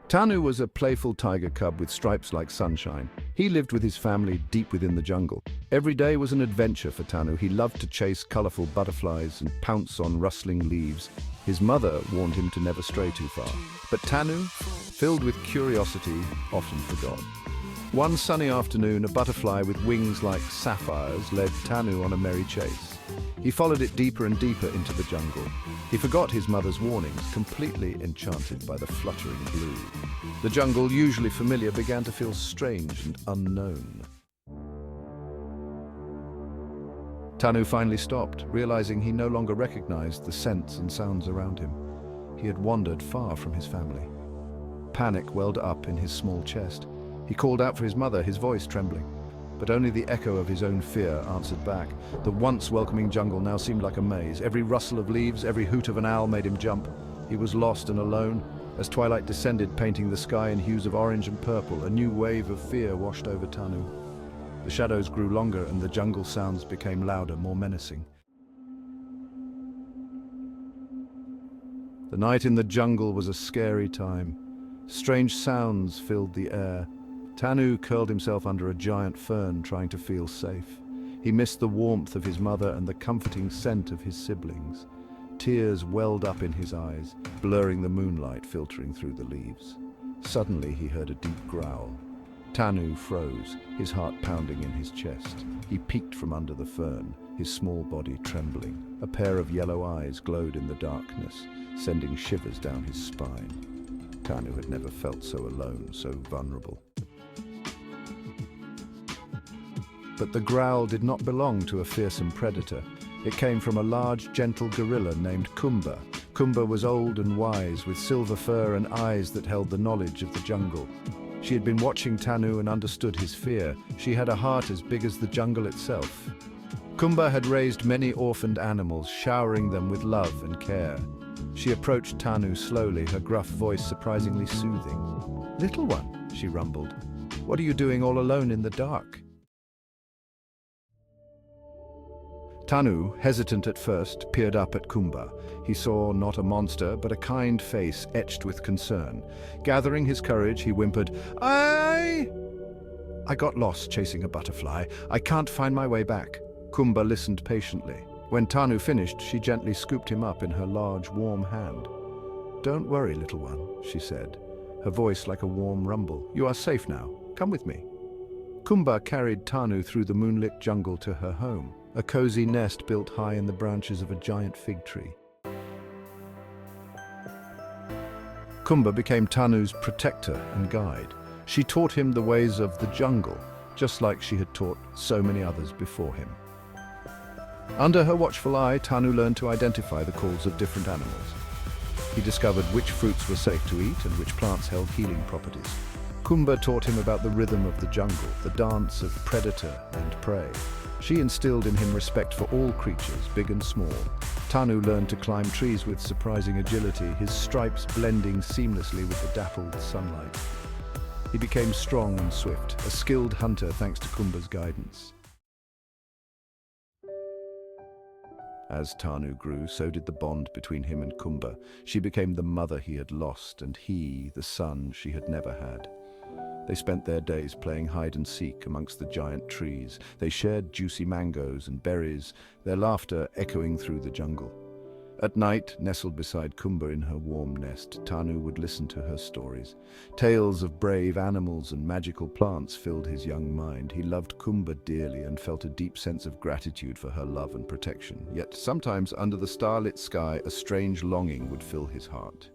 Tanu was a playful tiger cub with stripes like sunshine. He lived with his family deep within the jungle. Every day was an adventure for Tanu. He loved to chase colorful butterflies and pounce on rustling leaves. His mother warned him to never stray too far. But Tanu, filled with curiosity, often forgot. One sunny afternoon, a butterfly with wings like sapphires led Tanu on a merry chase. He followed it deeper and deeper into the jungle. He forgot his mother's warnings, completely enchanted by the fluttering blue. The jungle, usually familiar, began to feel strange and unknown. Tanu finally stopped, realizing he no longer recognized the scents and sounds around him. He had wandered far from his family. Panic welled up in his small chest. He called out for his mother, his voice trembling. But only the echo of his own fear answered back. The once welcoming jungle now seemed like a maze. Every rustle of leaves, every hoot of an owl made him jump. He was lost and alone. As twilight descended, painting the sky in hues of orange and purple, a new wave of fear washed over Tanu. The shadows grew longer and the jungle sounds became louder, more menacing. The night in the jungle was a scary time. Strange sounds filled the air. Tanu curled himself under a giant fern, trying to feel safe. He missed the warmth of his mother and the comforting scent of his siblings. Tears welled up in his eyes, blurring the moonlight filtering through the leaves. Suddenly he heard a deep growl. Tanu froze, his heart pounding in his chest. He peeked from under the fern, his small body trembling. A pair of yellow eyes glowed in the darkness, sending shivers down his spine. Tanu had never felt so alone, so vulnerable. But the growl did not belong to a fearsome predator. It came from a large, gentle gorilla named Kumba. Kumba was old and wise, with silver fur and eyes that held the knowledge of the jungle. She had been watching Tanu and understood his fear. She had a heart as big as the jungle itself. Kumba had raised many orphaned animals, showering them with love and care. She approached Tanu slowly, her gruff voice surprisingly soothing. "Little one," she rumbled, "what are you doing all alone in the dark?" Tanu, hesitant at first, peered up at Kumba. He saw not a monster, but a kind face etched with concern. Gathering his courage, he whimpered, I got lost chasing a butterfly. I can't find my way back." Kumba listened patiently. When Tanu finished, she gently scooped him up in her large, warm hand. "Don't worry, little one," she said, her voice like a warm rumble. "You are safe now. Come with me." Kumba carried Tanu through the moonlit jungle to her home, a cozy nest built high in the branches of a giant fig tree. Kumba became Tanu's protector and guide. She taught him the ways of the jungle, just like she had taught so many others before him. Under her watchful eye, Tanu learned to identify the calls of different animals. He discovered which fruits were safe to eat and which plants held healing properties. Kumba taught him about the rhythm of the jungle, the dance of predator and prey. She instilled in him respect for all creatures, big and small. Tanu learned to climb trees with surprising agility, his stripes blending seamlessly with the dappled sunlight. He became strong and swift, a skilled hunter thanks to Kumba's guidance. As Tanu grew, so did the bond between him and Kumba. She became the mother he had lost, and he, the son she had never had. They spent their days playing hide-and-seek amongst the giant trees. They shared juicy mangoes and berries, their laughter echoing through the jungle. At night, nestled beside Kumba in her warm nest, Tanu would listen to her stories. Tales of brave animals and magical plants filled his young mind. He loved Kumba dearly and felt a deep sense of gratitude for her love and protection. Yet sometimes, under the starlit sky, a strange longing would fill his heart.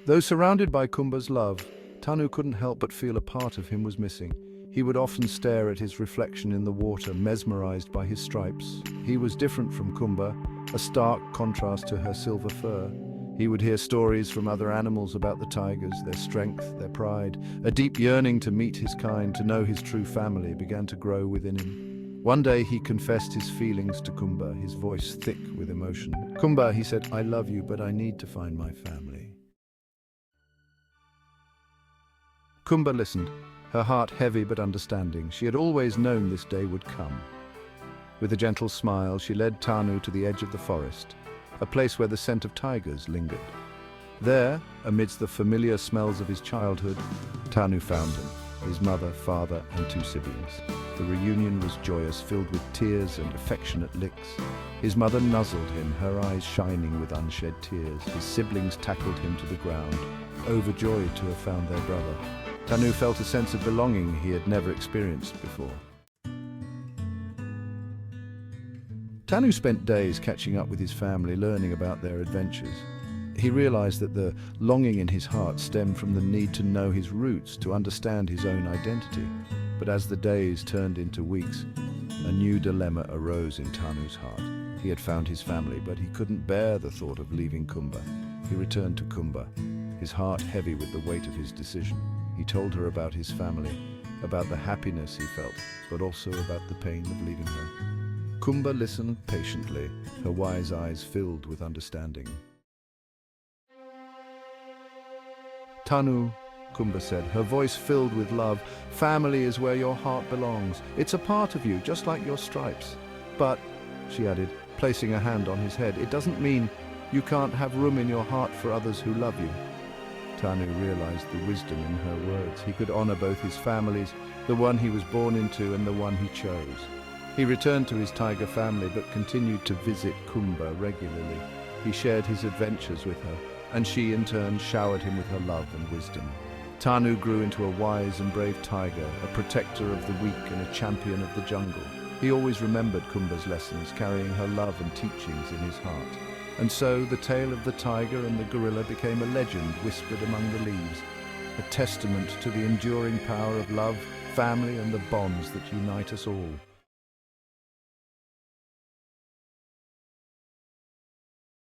Though surrounded by Kumba's love, Tanu couldn't help but feel a part of him was missing. He would often stare at his reflection in the water, mesmerized by his stripes. He was different from Kumba, a stark contrast to her silver fur. He would hear stories from other animals about the tigers, their strength, their pride. A deep yearning to meet his kind, to know his true family, began to grow within him. One day he confessed his feelings to Kumba, his voice thick with emotion. "Kumba," he said, "I love you, but I need to find my family." Kumba listened, her heart heavy but understanding. She had always known this day would come. With a gentle smile, she led Tanu to the edge of the forest, a place where the scent of tigers lingered. There, amidst the familiar smells of his childhood, Tanu found him, his mother, father, and 2 siblings. The reunion was joyous, filled with tears and affectionate licks. His mother nuzzled him, her eyes shining with unshed tears. His siblings tackled him to the ground, overjoyed to have found their brother. Tanu felt a sense of belonging he had never experienced before. Tanu spent days catching up with his family, learning about their adventures. He realized that the longing in his heart stemmed from the need to know his roots, to understand his own identity. But as the days turned into weeks, a new dilemma arose in Tanu's heart. He had found his family, but he couldn't bear the thought of leaving Kumba. He returned to Kumba, his heart heavy with the weight of his decision. He told her about his family, about the happiness he felt, but also about the pain of leaving her. Kumba listened patiently, her wise eyes filled with understanding. "Tanu," Kumba said, her voice filled with love, "family is where your heart belongs. It's a part of you, just like your stripes. But," she added, placing a hand on his head, "it doesn't mean you can't have room in your heart for others who love you." Tanu realized the wisdom in her words. He could honor both his families, the one he was born into and the one he chose. He returned to his tiger family, but continued to visit Kumba regularly. He shared his adventures with her, and she in turn showered him with her love and wisdom. Tanu grew into a wise and brave tiger, a protector of the weak and a champion of the jungle. He always remembered Kumba's lessons, carrying her love and teachings in his heart. And so the tale of the tiger and the gorilla became a legend whispered among the leaves, a testament to the enduring power of love, family, and the bonds that unite us all.